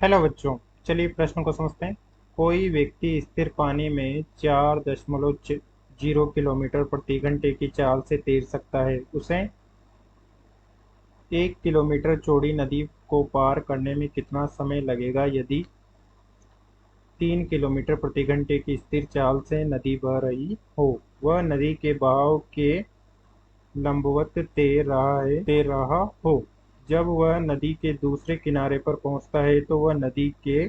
Hello बच्चों। चलिए प्रश्न को समझते हैं। कोई व्यक्ति स्थिर पानी में 4.0 किलोमीटर प्रति घंटे की चाल से तैर सकता है। उसे 1 किलोमीटर चौड़ी नदी को पार करने में कितना समय लगेगा यदि 3 किलोमीटर प्रति घंटे की स्थिर चाल से नदी बह रही हो। वह नदी के बहाव के लंबवत तैर रहा हो। जब वह नदी के दूसरे किनारे पर पहुंचता है तो वह नदी के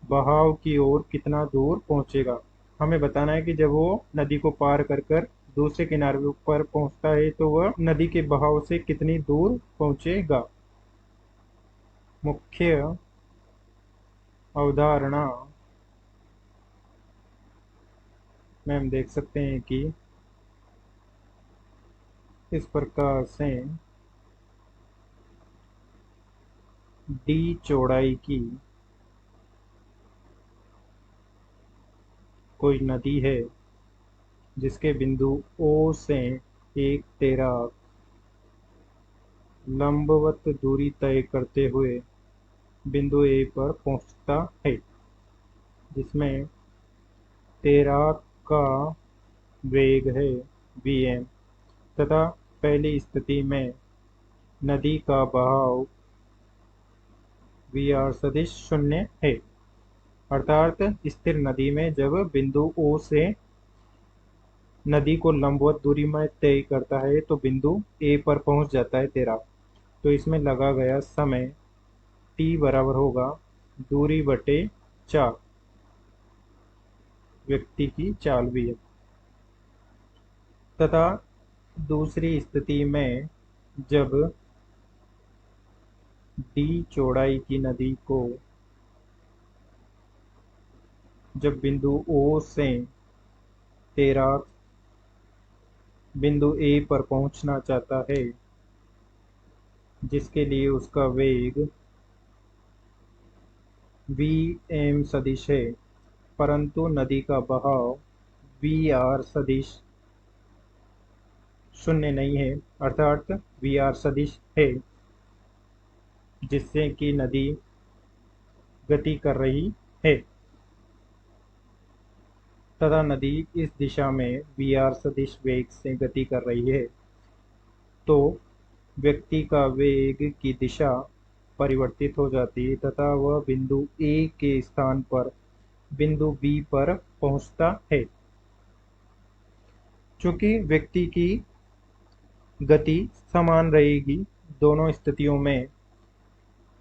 बहाव की ओर कितना दूर पहुंचेगा। हमें बताना है कि जब वो नदी को पार कर कर दूसरे किनारे पर पहुंचता है तो वह नदी के बहाव से कितनी दूर पहुंचेगा। मुख्य अवधारणा में हम देख सकते हैं कि इस प्रकार से डी चौड़ाई की कोई नदी है जिसके बिंदु ओ से एक तैराक लंबवत दूरी तय करते हुए बिंदु ए पर पहुंचता है, जिसमें तैराक का वेग है vm तथा पहली स्थिति में नदी का बहाव vr सदिश शून्य है। अर्थात स्थिर नदी में जब बिंदु O से नदी को लंबवत दूरी में तय करता है तो बिंदु A पर पहुंच जाता है तैराक, तो इसमें लगा गया समय t बराबर होगा दूरी बटे 4, व्यक्ति की चाल भी है। तथा दूसरी स्थिति में जब डी चौड़ाई की नदी को जब बिंदु O से तैराक बिंदु A पर पहुंचना चाहता है, जिसके लिए उसका वेग vm सदिश है, परंतु नदी का बहाव vr सदिश शून्य नहीं है। अर्थात vr सदिश है, जिससे कि नदी गति कर रही है तथा नदी इस दिशा में vr सदिश वेग से गति कर रही है, तो व्यक्ति का वेग की दिशा परिवर्तित हो जाती है तथा वह बिंदु A के स्थान पर बिंदु B पर पहुंचता है। चूंकि व्यक्ति की गति समान रहेगी दोनों स्थितियों में,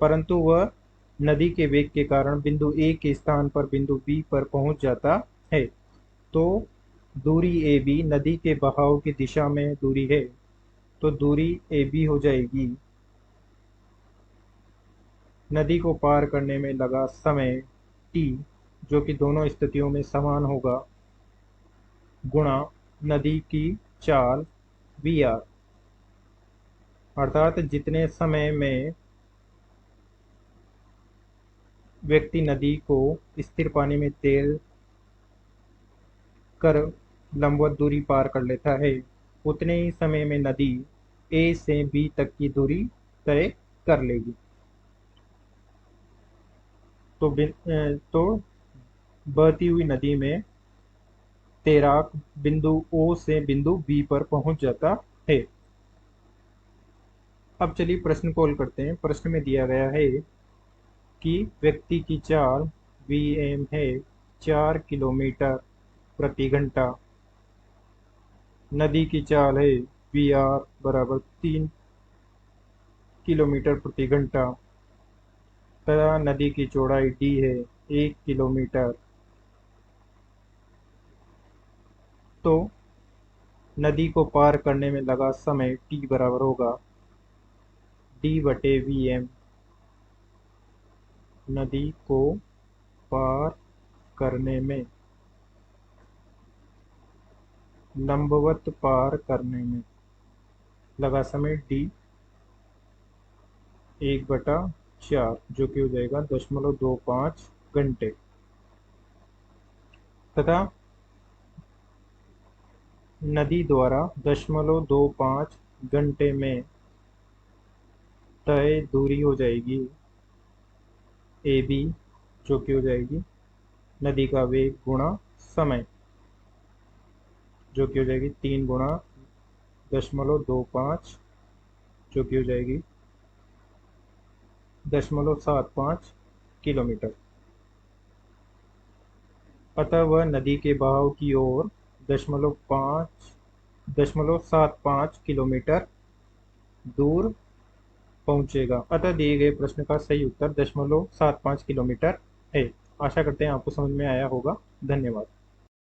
परंतु वह नदी के वेग के कारण बिंदु A के स्थान पर बिंदु B पर पहुंच जाता है, तो दूरी AB नदी के बहाव की दिशा में दूरी है, तो दूरी AB हो जाएगी नदी को पार करने में लगा समय t, जो कि दोनों स्थितियों में समान होगा, गुणा नदी की चाल vr। अर्थात जितने समय में व्यक्ति नदी को स्थिर पानी में तैर कर लंबवत दूरी पार कर लेता है, उतने ही समय में नदी A से B तक की दूरी तय कर लेगी। तो बहती हुई नदी में तैराक बिंदु O से बिंदु B पर पहुंच जाता है। अब चलिए प्रश्न को हल करते हैं। प्रश्न में दिया गया है कि व्यक्ति की चाल vm है 4 किलोमीटर प्रति घंटा, नदी की चाल है vr बराबर 3 किलोमीटर प्रति घंटा तथा नदी की चौड़ाई d है 1 किलोमीटर। तो नदी को पार करने में लगा समय t बराबर होगा d बटे vm। नदी को पार करने में लंबवत पार करने में लगा समय d 1/4, जो कि हो जाएगा 0.25 घंटे तथा नदी द्वारा 0.25 घंटे में तय दूरी हो जाएगी ए बी, जो कि हो जाएगी नदी का वेग गुणा समय, जो कि हो जाएगी 3 गुणा 0.25, जो कि हो जाएगी 0.75 किलोमीटर। अतः वह नदी के बहाव की ओर 0.75 किलोमीटर दूर पहुंचेगा। अतः दिए गए प्रश्न का सही उत्तर 0.75 किलोमीटर है। आशा करते हैं आपको समझ में आया होगा। धन्यवाद।